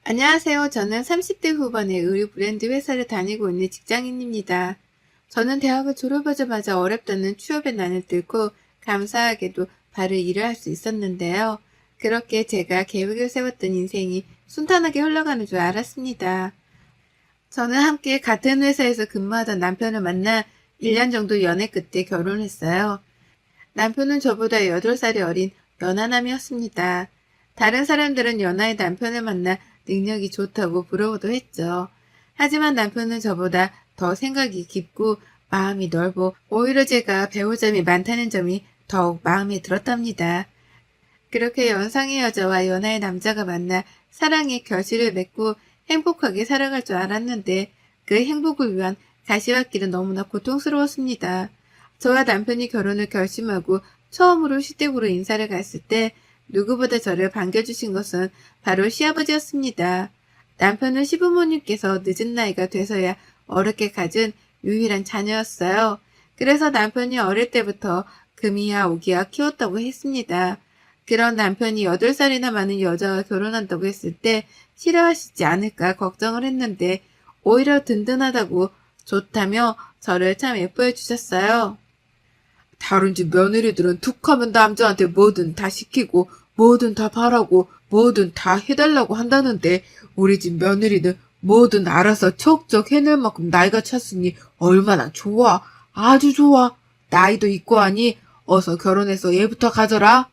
안녕하세요. 저는 30대 후반의 의류 브랜드 회사를 다니고 있는 직장인입니다. 저는 대학을 졸업하자마자 어렵다는 취업의 난을 뚫고 감사하게도 바로 일을 할 수 있었는데요. 그렇게 제가 계획을 세웠던 인생이 순탄하게 흘러가는 줄 알았습니다. 저는 함께 같은 회사에서 근무하던 남편을 만나 1년 정도 연애 끝에 결혼했어요. 남편은 저보다 8살이 어린 연하남이었습니다. 다른 사람들은 연하의 남편을 만나 능력이 좋다고 부러워도 했죠. 하지만 남편은 저보다 더 생각이 깊고 마음이 넓어 오히려 제가 배울 점이 많다는 점이 더욱 마음에 들었답니다. 그렇게 연상의 여자와 연하의 남자가 만나 사랑의 결실을 맺고 행복하게 살아갈 줄 알았는데 그 행복을 위한 가시밭길은 너무나 고통스러웠습니다. 저와 남편이 결혼을 결심하고 처음으로 시댁으로 인사를 갔을 때 누구보다 저를 반겨주신 것은 바로 시아버지였습니다. 남편은 시부모님께서 늦은 나이가 돼서야 어렵게 가진 유일한 자녀였어요. 그래서 남편이 어릴 때부터 금이야 오기야 키웠다고 했습니다. 그런 남편이 8살이나 많은 여자와 결혼한다고 했을 때 싫어하시지 않을까 걱정을 했는데 오히려 든든하다고 좋다며 저를 참 예뻐해 주셨어요. 다른 집 며느리들은 툭하면 남자한테 뭐든 다 시키고 뭐든 다 바라고 뭐든 다 해달라고 한다는데 우리 집 며느리는 뭐든 알아서 척척 해낼 만큼 나이가 찼으니 얼마나 좋아. 아주 좋아. 나이도 있고 하니 어서 결혼해서 얘부터 가져라.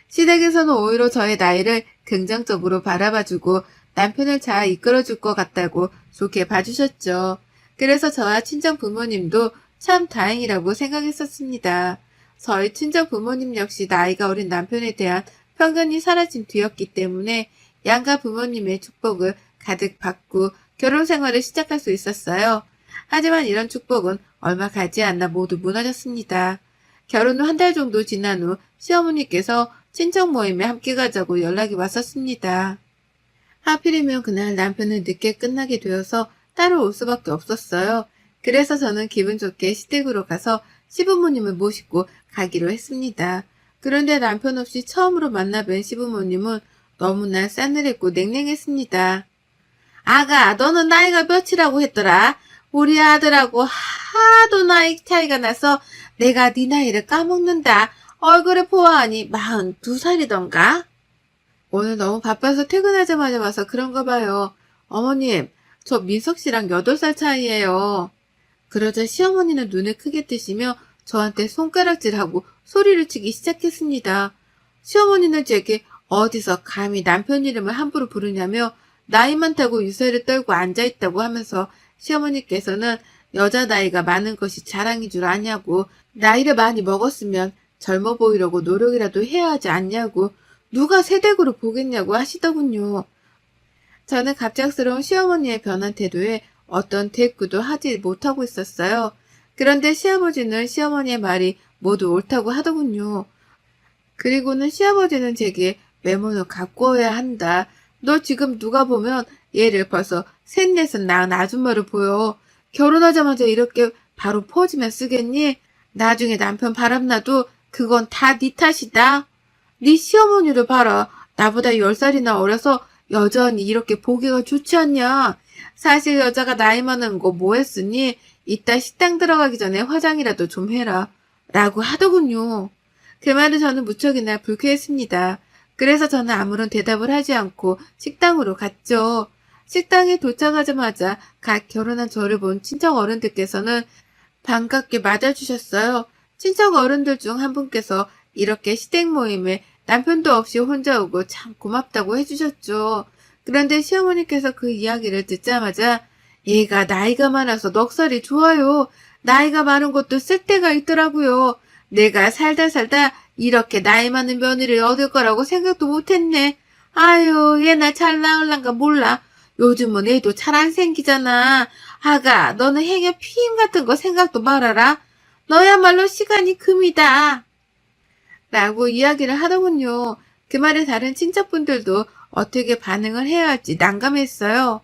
시댁에서는 오히려 저의 나이를 긍정적으로 바라봐주고 남편을 잘 이끌어줄 것 같다고 좋게 봐주셨죠. 그래서 저와 친정 부모님도 참 다행이라고 생각했었습니다. 저희 친정 부모님 역시 나이가 어린 남편에 대한 편견이 사라진 뒤였기 때문에 양가 부모님의 축복을 가득 받고 결혼 생활을 시작할 수 있었어요. 하지만 이런 축복은 얼마 가지 않아 모두 무너졌습니다. 결혼 후 한 달 정도 지난 후 시어머니께서 친척 모임에 함께 가자고 연락이 왔었습니다. 하필이면 그날 남편은 늦게 끝나게 되어서 따로 올 수밖에 없었어요. 그래서 저는 기분 좋게 시댁으로 가서 시부모님을 모시고 가기로 했습니다. 그런데 남편 없이 처음으로 만나뵌 시부모님은 너무나 싸늘했고 냉랭했습니다. 아가, 너는 나이가 몇이라고 했더라? 우리 아들하고 하도 나이 차이가 나서 내가 네 나이를 까먹는다. 얼굴을 보아하니 42살이던가? 오늘 너무 바빠서 퇴근하자마자 와서 그런가 봐요. 어머님, 저 민석 씨랑 8살 차이예요. 그러자 시어머니는 눈을 크게 뜨시며 저한테 손가락질하고 소리를 치기 시작했습니다. 시어머니는 제게 어디서 감히 남편 이름을 함부로 부르냐며 나이 많다고 유세를 떨고 앉아있다고 하면서 시어머니께서는 여자 나이가 많은 것이 자랑인 줄 아냐고 나이를 많이 먹었으면 젊어 보이려고 노력이라도 해야 하지 않냐고 누가 새댁으로 보겠냐고 하시더군요. 저는 갑작스러운 시어머니의 변한 태도에 어떤 대꾸도 하지 못하고 있었어요. 그런데 시아버지는 시어머니의 말이 모두 옳다고 하더군요. 그리고는 시아버지는 제게 외모는 가꾸어야 한다. 너 지금 누가 보면 얘를 벌써 셋넷은 낳은 아줌마로 보여. 결혼하자마자 이렇게 바로 퍼지면 쓰겠니? 나중에 남편 바람나도 그건 다 네 탓이다. 네 시어머니를 봐라. 나보다 10살이나 어려서 여전히 이렇게 보기가 좋지 않냐. 사실 여자가 나이 많은 거 뭐 했으니 이따 식당 들어가기 전에 화장이라도 좀 해라. 라고 하더군요. 그 말에 저는 무척이나 불쾌했습니다. 그래서 저는 아무런 대답을 하지 않고 식당으로 갔죠. 식당에 도착하자마자 갓 결혼한 저를 본 친척 어른들께서는 반갑게 맞아주셨어요. 친척 어른들 중 한 분께서 이렇게 시댁 모임에 남편도 없이 혼자 오고 참 고맙다고 해주셨죠. 그런데 시어머니께서 그 이야기를 듣자마자 얘가 나이가 많아서 넉살이 좋아요. 나이가 많은 것도 쓸데가 있더라고요. 내가 살다 이렇게 나이 많은 며느리를 얻을 거라고 생각도 못했네. 아유, 얘나 잘 나을란가 몰라. 요즘은 애도 잘 안 생기잖아. 아가, 너는 행여 피임 같은 거 생각도 말아라. 너야말로 시간이 금이다. 라고 이야기를 하더군요. 그 말에 다른 친척분들도 어떻게 반응을 해야 할지 난감했어요.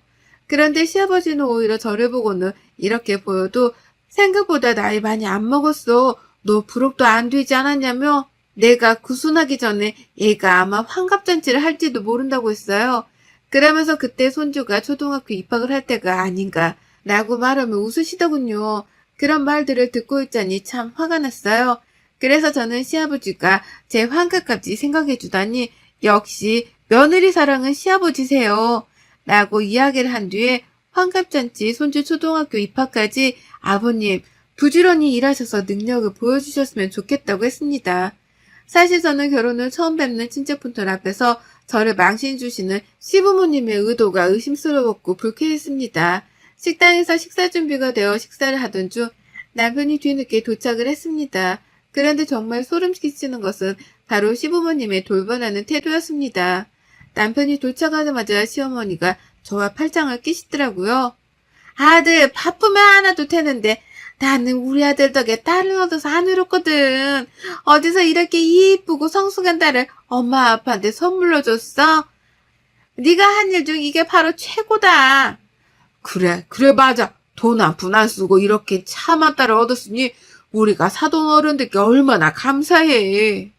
그런데 시아버지는 오히려 저를 보고는 이렇게 보여도 생각보다 나이 많이 안 먹었어. 너 부럽도 안 되지 않았냐며 내가 구순하기 전에 얘가 아마 환갑잔치를 할지도 모른다고 했어요. 그러면서 그때 손주가 초등학교 입학을 할 때가 아닌가 라고 말하며 웃으시더군요. 그런 말들을 듣고 있자니 참 화가 났어요. 그래서 저는 시아버지가 제 환갑까지 생각해 주다니 역시 며느리 사랑은 시아버지세요. 라고 이야기를 한 뒤에 환갑잔치 손주 초등학교 입학까지 아버님 부지런히 일하셔서 능력을 보여주셨으면 좋겠다고 했습니다. 사실 저는 결혼을 처음 뵙는 친척분들 앞에서 저를 망신 주시는 시부모님의 의도가 의심스러웠고 불쾌했습니다. 식당에서 식사 준비가 되어 식사를 하던 중 남편이 뒤늦게 도착을 했습니다. 그런데 정말 소름 끼치는 것은 바로 시부모님의 돌변하는 태도였습니다. 남편이 도착하자마자 시어머니가 저와 팔짱을 끼시더라고요. 아들 바쁘면 안 와도 되는데 나는 우리 아들 덕에 딸을 얻어서 안 외롭거든. 어디서 이렇게 이쁘고 성숙한 딸을 엄마 아빠한테 선물로 줬어? 네가 한 일 중 이게 바로 최고다. 그래 맞아. 돈 한 푼 안 쓰고 이렇게 참한 딸을 얻었으니 우리가 사돈 어른들께 얼마나 감사해.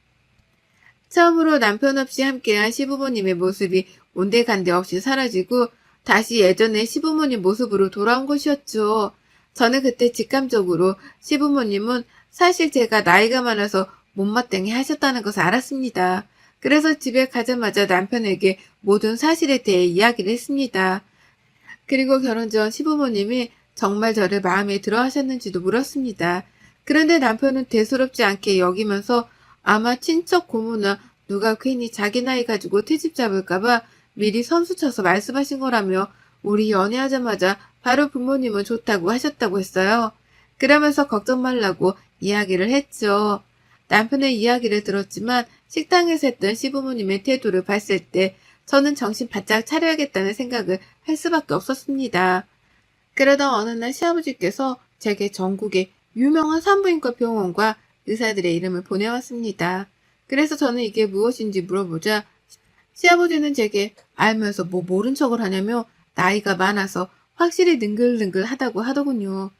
처음으로 남편 없이 함께한 시부모님의 모습이 온데간데 없이 사라지고 다시 예전의 시부모님 모습으로 돌아온 것이었죠. 저는 그때 직감적으로 시부모님은 사실 제가 나이가 많아서 못마땅해 하셨다는 것을 알았습니다. 그래서 집에 가자마자 남편에게 모든 사실에 대해 이야기를 했습니다. 그리고 결혼 전 시부모님이 정말 저를 마음에 들어 하셨는지도 물었습니다. 그런데 남편은 대수롭지 않게 여기면서 아마 친척 고모나 누가 괜히 자기 나이 가지고 트집 잡을까봐 미리 선수 쳐서 말씀하신 거라며 우리 연애하자마자 바로 부모님은 좋다고 하셨다고 했어요. 그러면서 걱정 말라고 이야기를 했죠. 남편의 이야기를 들었지만 식당에서 했던 시부모님의 태도를 봤을 때 저는 정신 바짝 차려야겠다는 생각을 할 수밖에 없었습니다. 그러던 어느 날 시아버지께서 제게 전국의 유명한 산부인과 병원과 의사들의 이름을 보내왔습니다. 그래서 저는 이게 무엇인지 물어보자 시아버지는 제게 알면서 뭐 모른 척을 하냐며 나이가 많아서 확실히 능글능글 하다고 하더군요.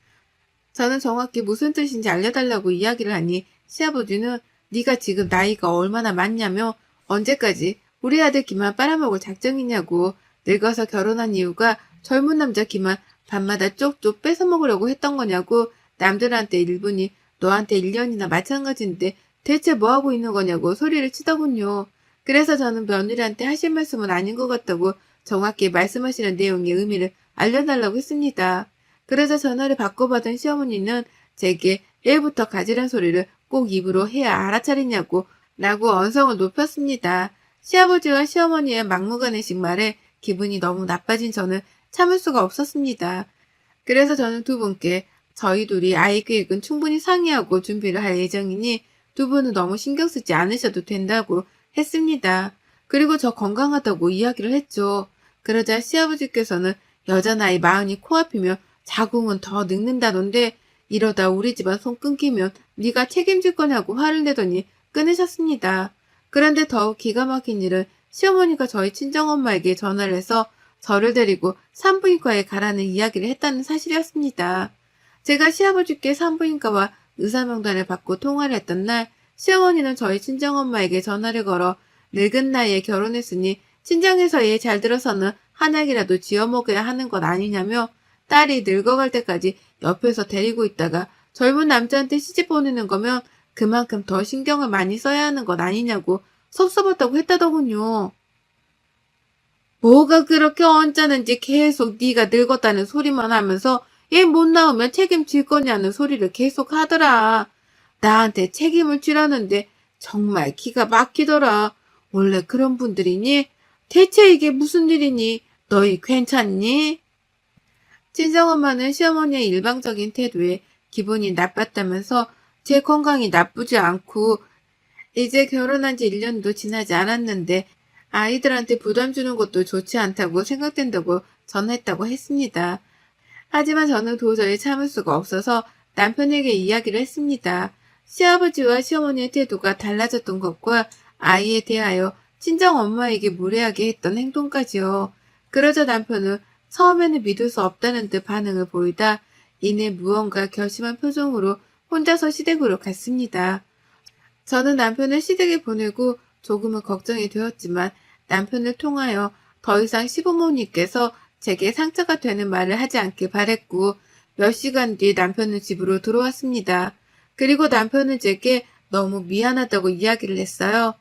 저는 정확히 무슨 뜻인지 알려달라고 이야기를 하니 시아버지는 네가 지금 나이가 얼마나 많냐며 언제까지 우리 아들 기만 빨아먹을 작정이냐고 늙어서 결혼한 이유가 젊은 남자 기만 밤마다 쪽쪽 뺏어먹으려고 했던 거냐고 남들한테 1분이 너한테 1년이나 마찬가지인데 대체 뭐하고 있는 거냐고 소리를 치더군요. 그래서 저는 며느리한테 하실 말씀은 아닌 것 같다고 정확히 말씀하시는 내용의 의미를 알려달라고 했습니다. 그러자 전화를 바꿔받은 시어머니는 제게 1부터 가지란 소리를 꼭 입으로 해야 알아차리냐고 라고 언성을 높였습니다. 시아버지와 시어머니의 막무가내식 말에 기분이 너무 나빠진 저는 참을 수가 없었습니다. 그래서 저는 두 분께 저희 둘이 아이 계획은 충분히 상의하고 준비를 할 예정이니 두 분은 너무 신경 쓰지 않으셔도 된다고 했습니다. 그리고 저 건강하다고 이야기를 했죠. 그러자 시아버지께서는 여자 나이 40이 코앞이면 자궁은 더 늙는다던데 이러다 우리 집안 손 끊기면 네가 책임질 거냐고 화를 내더니 끊으셨습니다. 그런데 더욱 기가 막힌 일은 시어머니가 저희 친정엄마에게 전화를 해서 저를 데리고 산부인과에 가라는 이야기를 했다는 사실이었습니다. 제가 시아버지께 산부인과와 의사명단을 받고 통화를 했던 날 시어머니는 저희 친정엄마에게 전화를 걸어 늙은 나이에 결혼했으니 친정에서 얘 잘 들어서는 한 학이라도 지어 먹어야 하는 것 아니냐며 딸이 늙어갈 때까지 옆에서 데리고 있다가 젊은 남자한테 시집 보내는 거면 그만큼 더 신경을 많이 써야 하는 것 아니냐고 섭섭하다고 했다더군요. 뭐가 그렇게 언짢은지 계속 네가 늙었다는 소리만 하면서 얘 못 나오면 책임질 거냐는 소리를 계속 하더라. 나한테 책임을 지라는데 정말 기가 막히더라. 원래 그런 분들이니? 대체 이게 무슨 일이니? 너희 괜찮니? 친정엄마는 시어머니의 일방적인 태도에 기분이 나빴다면서 제 건강이 나쁘지 않고 이제 결혼한 지 1년도 지나지 않았는데 아이들한테 부담 주는 것도 좋지 않다고 생각된다고 전했다고 했습니다. 하지만 저는 도저히 참을 수가 없어서 남편에게 이야기를 했습니다. 시아버지와 시어머니의 태도가 달라졌던 것과 아이에 대하여 친정엄마에게 무례하게 했던 행동까지요. 그러자 남편은 처음에는 믿을 수 없다는 듯 반응을 보이다 이내 무언가 결심한 표정으로 혼자서 시댁으로 갔습니다. 저는 남편을 시댁에 보내고 조금은 걱정이 되었지만 남편을 통하여 더 이상 시부모님께서 제게 상처가 되는 말을 하지 않길 바랬고 몇 시간 뒤 남편은 집으로 들어왔습니다. 그리고 남편은 제게 너무 미안하다고 이야기를 했어요.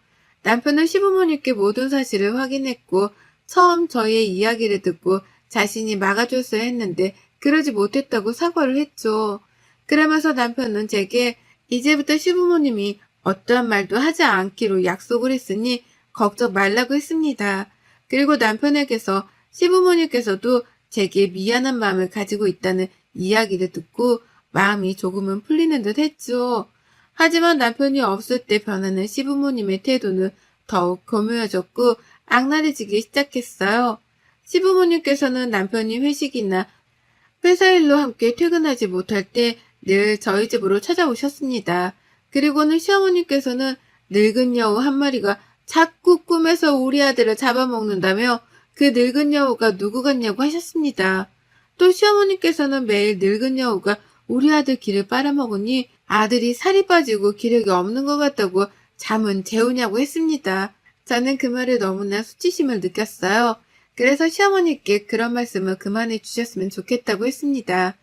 남편은 시부모님께 모든 사실을 확인했고 처음 저희의 이야기를 듣고 자신이 막아줬어야 했는데 그러지 못했다고 사과를 했죠. 그러면서 남편은 제게 이제부터 시부모님이 어떠한 말도 하지 않기로 약속을 했으니 걱정 말라고 했습니다. 그리고 남편에게서 시부모님께서도 제게 미안한 마음을 가지고 있다는 이야기를 듣고 마음이 조금은 풀리는 듯 했죠. 하지만 남편이 없을 때 변하는 시부모님의 태도는 더욱 교묘해졌고 악랄해지기 시작했어요. 시부모님께서는 남편이 회식이나 회사 일로 함께 퇴근하지 못할 때 늘 저희 집으로 찾아오셨습니다. 그리고는 시어머님께서는 늙은 여우 한 마리가 자꾸 꿈에서 우리 아들을 잡아먹는다며 그 늙은 여우가 누구 같냐고 하셨습니다. 또 시어머님께서는 매일 늙은 여우가 우리 아들 기를 빨아먹으니 아들이 살이 빠지고 기력이 없는 것 같다고 잠은 재우냐고 했습니다. 저는 그 말에 너무나 수치심을 느꼈어요. 그래서 시어머니께 그런 말씀을 그만해 주셨으면 좋겠다고 했습니다.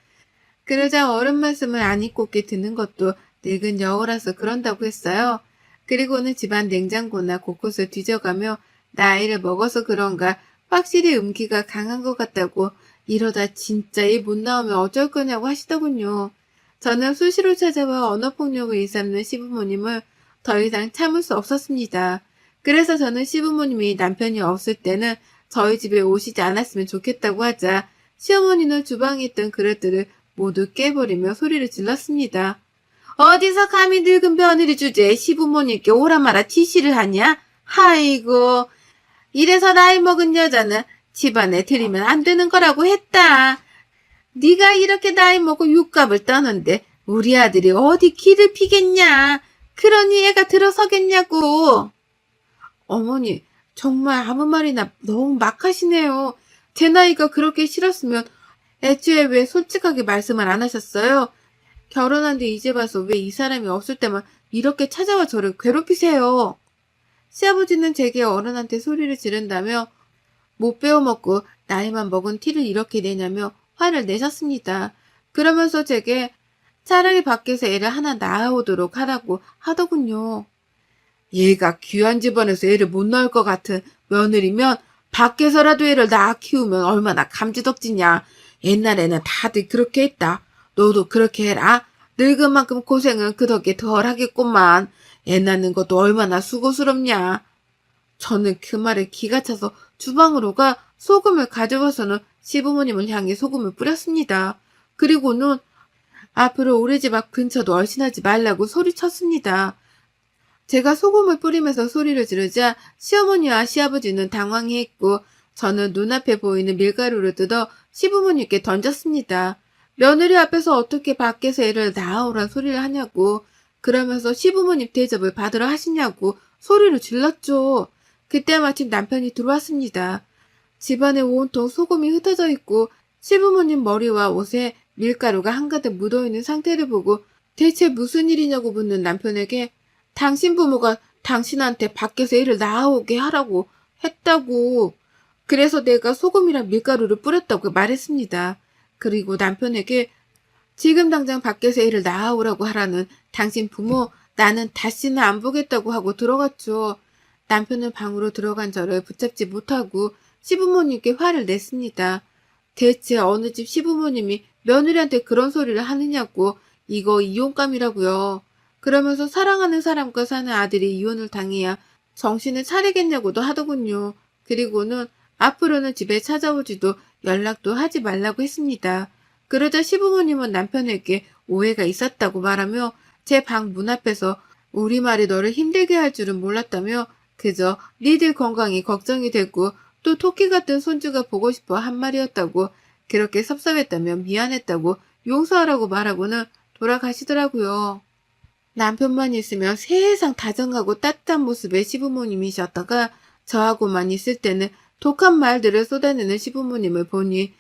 그러자 어른 말씀을 안 잊고게 듣는 것도 늙은 여우라서 그런다고 했어요. 그리고는 집안 냉장고나 곳곳을 뒤져가며 나이를 먹어서 그런가 확실히 음기가 강한 것 같다고 이러다 진짜 이 못 나오면 어쩔 거냐고 하시더군요. 저는 수시로 찾아와 언어폭력을 일삼는 시부모님을 더 이상 참을 수 없었습니다. 그래서 저는 시부모님이 남편이 없을 때는 저희 집에 오시지 않았으면 좋겠다고 하자 시어머니는 주방에 있던 그릇들을 모두 깨버리며 소리를 질렀습니다. 어디서 감히 늙은 며느리 주제에 시부모님께 오라 마라 지시를 하냐? 아이고, 이래서 나이 먹은 여자는 집안에 들이면 안 되는 거라고 했다. 네가 이렇게 나이 먹고 육갑을 떠는데 우리 아들이 어디 길을 피겠냐? 그러니 애가 들어서겠냐고. 어머니, 정말 아무 말이나 너무 막 하시네요. 제 나이가 그렇게 싫었으면 애초에 왜 솔직하게 말씀을 안 하셨어요? 결혼한 뒤 이제 봐서 왜 이 사람이 없을 때만 이렇게 찾아와 저를 괴롭히세요? 시아버지는 제게 어른한테 소리를 지른다며 못 배워먹고 나이만 먹은 티를 이렇게 내냐며 화를 내셨습니다. 그러면서 제게 차라리 밖에서 애를 하나 낳아오도록 하라고 하더군요. 얘가 귀한 집안에서 애를 못 낳을 것 같은 며느리면 밖에서라도 애를 낳아 키우면 얼마나 감지덕지냐. 옛날에는 다들 그렇게 했다. 너도 그렇게 해라. 늙은 만큼 고생은 그 덕에 덜 하겠구만. 애 낳는 것도 얼마나 수고스럽냐. 저는 그 말에 기가 차서 주방으로 가 소금을 가져와서는 시부모님을 향해 소금을 뿌렸습니다. 그리고는 앞으로 우리 집 앞 근처도 얼씬하지 말라고 소리쳤습니다. 제가 소금을 뿌리면서 소리를 지르자 시어머니와 시아버지는 당황해했고 저는 눈앞에 보이는 밀가루를 뜯어 시부모님께 던졌습니다. 며느리 앞에서 어떻게 밖에서 애를 낳아오란 소리를 하냐고, 그러면서 시부모님 대접을 받으러 하시냐고 소리를 질렀죠. 그때 마침 남편이 들어왔습니다. 집안에 온통 소금이 흩어져 있고 시부모님 머리와 옷에 밀가루가 한가득 묻어있는 상태를 보고 대체 무슨 일이냐고 묻는 남편에게 당신 부모가 당신한테 밖에서 애를 낳아오게 하라고 했다고. 그래서 내가 소금이랑 밀가루를 뿌렸다고 말했습니다. 그리고 남편에게 지금 당장 밖에서 애를 낳아오라고 하라는 당신 부모 나는 다시는 안 보겠다고 하고 들어갔죠. 남편은 방으로 들어간 저를 붙잡지 못하고 시부모님께 화를 냈습니다. 대체 어느 집 시부모님이 며느리한테 그런 소리를 하느냐고. 이거 이혼감이라고요. 그러면서 사랑하는 사람과 사는 아들이 이혼을 당해야 정신을 차리겠냐고도 하더군요. 그리고는 앞으로는 집에 찾아오지도 연락도 하지 말라고 했습니다. 그러자 시부모님은 남편에게 오해가 있었다고 말하며 제 방 문 앞에서 우리말이 너를 힘들게 할 줄은 몰랐다며 그저 니들 건강이 걱정이 되고 또 토끼 같은 손주가 보고 싶어 한 말이었다고, 그렇게 섭섭했다며 미안했다고 용서하라고 말하고는 돌아가시더라고요. 남편만 있으면 세상 다정하고 따뜻한 모습의 시부모님이셨다가 저하고만 있을 때는 독한 말들을 쏟아내는 시부모님을 보니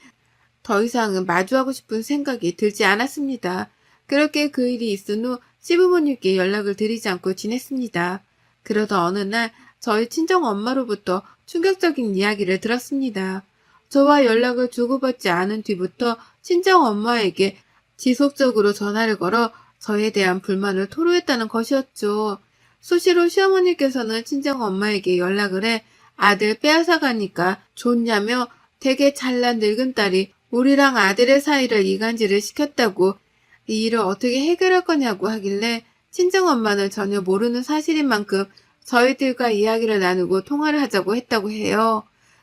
더 이상은 마주하고 싶은 생각이 들지 않았습니다. 그렇게 그 일이 있은 후 시부모님께 연락을 드리지 않고 지냈습니다. 그러다 어느 날 저희 친정 엄마로부터 충격적인 이야기를 들었습니다. 저와 연락을 주고받지 않은 뒤부터 친정 엄마에게 지속적으로 전화를 걸어 저에 대한 불만을 토로했다는 것이었죠. 수시로 시어머니께서는 친정 엄마에게 연락을 해 아들 빼앗아 가니까 좋냐며 되게 잘난 늙은 딸이 우리랑 아들의 사이를 이간질을 시켰다고 이 일을 어떻게 해결할 거냐고 하길래 친정엄마는 전혀 모르는 사실인 만큼 저희들과 이야기를 나누고 통화를 하자고 했다고 해요.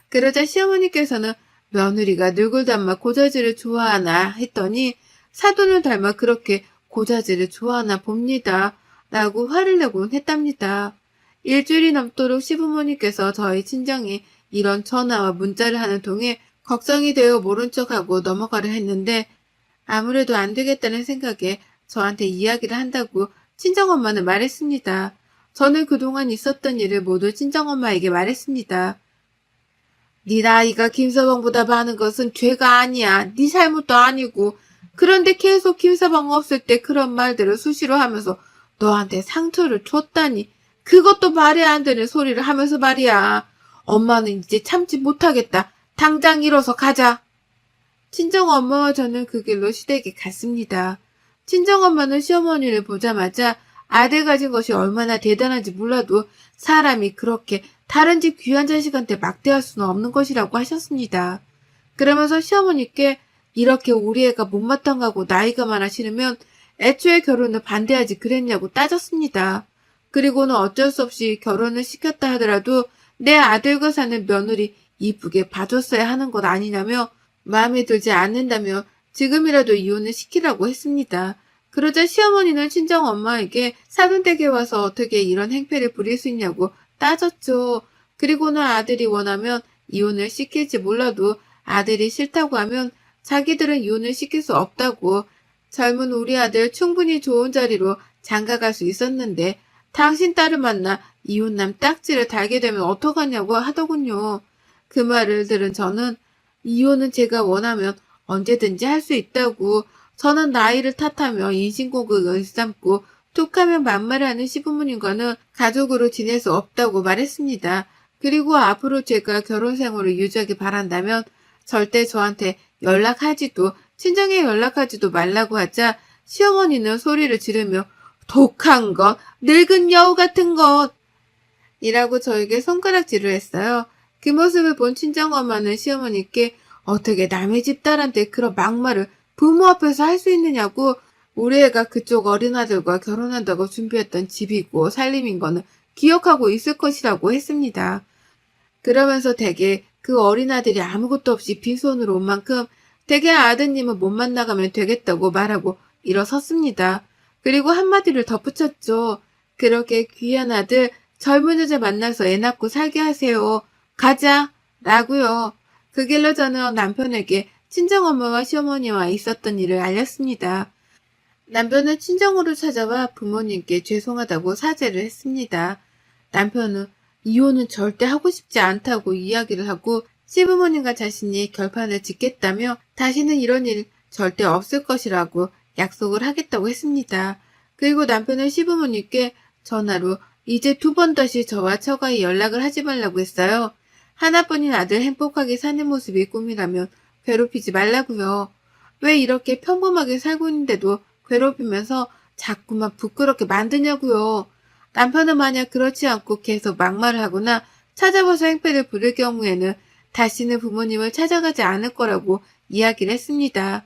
그러자 시어머니께서는 며느리가 누굴 닮아 고자질을 좋아하나 했더니 사돈을 닮아 그렇게 고자질을 좋아하나 봅니다. 라고 화를 내곤 했답니다. 일주일이 넘도록 시부모님께서 저희 친정에 이런 전화와 문자를 하는 통에 걱정이 되어 모른 척하고 넘어가려 했는데 아무래도 안 되겠다는 생각에 저한테 이야기를 한다고 친정엄마는 말했습니다. 저는 그동안 있었던 일을 모두 친정엄마에게 말했습니다. 네 나이가 김서방보다 많은 것은 죄가 아니야. 네 잘못도 아니고. 그런데 계속 김서방 없을 때 그런 말들을 수시로 하면서 너한테 상처를 줬다니. 그것도 말이 안 되는 소리를 하면서 말이야. 엄마는 이제 참지 못하겠다. 당장 일어서 가자. 친정엄마와 저는 그 길로 시댁에 갔습니다. 친정엄마는 시어머니를 보자마자 아들 가진 것이 얼마나 대단한지 몰라도 사람이 그렇게 다른 집 귀한 자식한테 막대할 수는 없는 것이라고 하셨습니다. 그러면서 시어머니께 이렇게 우리 애가 못마땅하고 나이가 많아 싫으면 애초에 결혼을 반대하지 그랬냐고 따졌습니다. 그리고는 어쩔 수 없이 결혼을 시켰다 하더라도 내 아들과 사는 며느리 이쁘게 봐줬어야 하는 것 아니냐며 마음에 들지 않는다며 지금이라도 이혼을 시키라고 했습니다. 그러자 시어머니는 친정엄마에게 사돈댁에 와서 어떻게 이런 행패를 부릴 수 있냐고 따졌죠. 그리고는 아들이 원하면 이혼을 시킬지 몰라도 아들이 싫다고 하면 자기들은 이혼을 시킬 수 없다고 젊은 우리 아들 충분히 좋은 자리로 장가갈 수 있었는데 당신 딸을 만나 이혼남 딱지를 달게 되면 어떡하냐고 하더군요. 그 말을 들은 저는 이혼은 제가 원하면 언제든지 할 수 있다고 저는 나이를 탓하며 인신공격을 일삼고 툭하면 만말을 하는 시부모님과는 가족으로 지낼 수 없다고 말했습니다. 그리고 앞으로 제가 결혼 생활을 유지하기 바란다면 절대 저한테 연락하지도 친정에 연락하지도 말라고 하자 시어머니는 소리를 지르며 독한 것, 늙은 여우 같은 것 이라고 저에게 손가락질을 했어요. 그 모습을 본 친정엄마는 시어머니께 어떻게 남의 집 딸한테 그런 막말을 부모 앞에서 할 수 있느냐고 우리 애가 그쪽 어린아들과 결혼한다고 준비했던 집이고 살림인 거는 기억하고 있을 것이라고 했습니다. 그러면서 대개 그 어린아들이 아무것도 없이 빈손으로 온 만큼 대개 아드님은 못 만나가면 되겠다고 말하고 일어섰습니다. 그리고 한마디를 덧붙였죠. 그렇게 귀한 아들 젊은 여자 만나서 애 낳고 살게 하세요. 가자 라고요. 그 길로 저는 남편에게 친정엄마와 시어머니와 있었던 일을 알렸습니다. 남편은 친정으로 찾아와 부모님께 죄송하다고 사죄를 했습니다. 남편은 이혼은 절대 하고 싶지 않다고 이야기를 하고 시부모님과 자신이 결판을 짓겠다며 다시는 이런 일 절대 없을 것이라고 약속을 하겠다고 했습니다. 그리고 남편은 시부모님께 전화로 이제 2번 다시 저와 처가에 연락을 하지 말라고 했어요. 하나뿐인 아들 행복하게 사는 모습이 꿈이라면 괴롭히지 말라고요. 왜 이렇게 평범하게 살고 있는데도 괴롭히면서 자꾸만 부끄럽게 만드냐고요. 남편은 만약 그렇지 않고 계속 막말을 하거나 찾아와서 행패를 부릴 경우에는 다시는 부모님을 찾아가지 않을 거라고 이야기를 했습니다.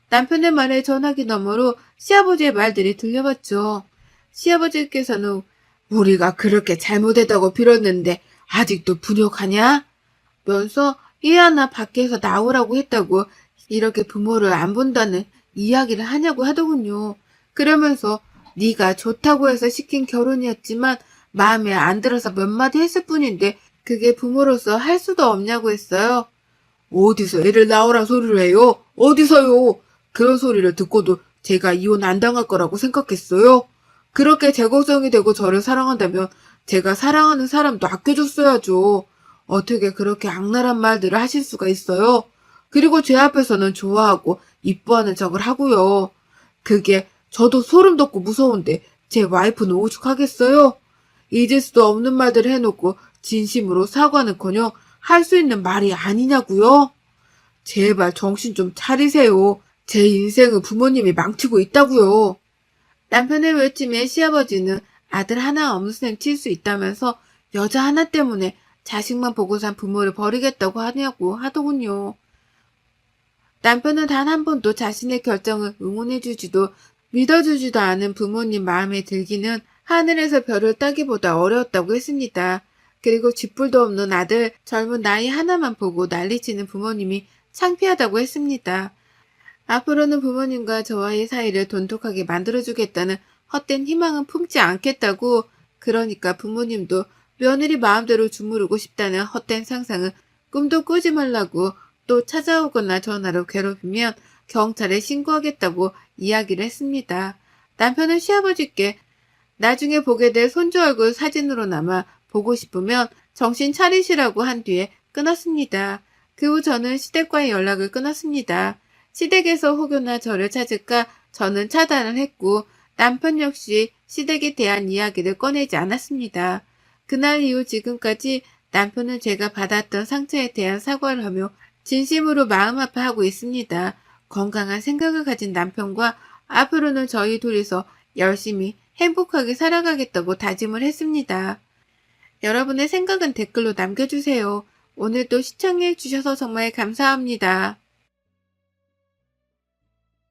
남편의 말에 전화기 너머로 시아버지의 말들이 들려왔죠. 시아버지께서는 우리가 그렇게 잘못했다고 빌었는데 아직도 분욕하냐? 면서 이 하나 밖에서 나오라고 했다고 이렇게 부모를 안 본다는 이야기를 하냐고 하더군요. 그러면서 네가 좋다고 해서 시킨 결혼이었지만 마음에 안 들어서 몇 마디 했을 뿐인데 그게 부모로서 할 수도 없냐고 했어요. 어디서 애를 낳으라 소리를 해요? 어디서요? 그런 소리를 듣고도 제가 이혼 안 당할 거라고 생각했어요? 그렇게 제 걱정이 되고 저를 사랑한다면 제가 사랑하는 사람도 아껴줬어야죠. 어떻게 그렇게 악랄한 말들을 하실 수가 있어요? 그리고 제 앞에서는 좋아하고 이뻐하는 척을 하고요. 그게 저도 소름 돋고 무서운데 제 와이프는 오죽하겠어요? 잊을 수도 없는 말들을 해놓고 진심으로 사과는커녕 할 수 있는 말이 아니냐고요? 제발 정신 좀 차리세요. 제 인생을 부모님이 망치고 있다고요. 남편의 외침에 시아버지는 아들 하나 없는 셈 칠 수 있다면서 여자 하나 때문에 자식만 보고 산 부모를 버리겠다고 하냐고 하더군요. 남편은 단 한 번도 자신의 결정을 응원해주지도 믿어주지도 않은 부모님 마음에 들기는 하늘에서 별을 따기보다 어려웠다고 했습니다. 그리고 쥐뿔도 없는 아들 젊은 나이 하나만 보고 난리치는 부모님이 창피하다고 했습니다. 앞으로는 부모님과 저와의 사이를 돈독하게 만들어주겠다는 헛된 희망은 품지 않겠다고, 그러니까 부모님도 며느리 마음대로 주무르고 싶다는 헛된 상상은 꿈도 꾸지 말라고, 또 찾아오거나 전화로 괴롭히면 경찰에 신고하겠다고 이야기를 했습니다. 남편은 시아버지께 나중에 보게 될 손주 얼굴 사진으로나마 보고 싶으면 정신 차리시라고 한 뒤에 끊었습니다. 그 후 저는 시댁과의 연락을 끊었습니다. 시댁에서 혹여나 저를 찾을까 저는 차단을 했고 남편 역시 시댁에 대한 이야기를 꺼내지 않았습니다. 그날 이후 지금까지 남편은 제가 받았던 상처에 대한 사과를 하며 진심으로 마음 아파하고 있습니다. 건강한 생각을 가진 남편과 앞으로는 저희 둘이서 열심히 행복하게 살아가겠다고 다짐을 했습니다. 여러분의 생각은 댓글로 남겨주세요. 오늘도 시청해 주셔서 정말 감사합니다.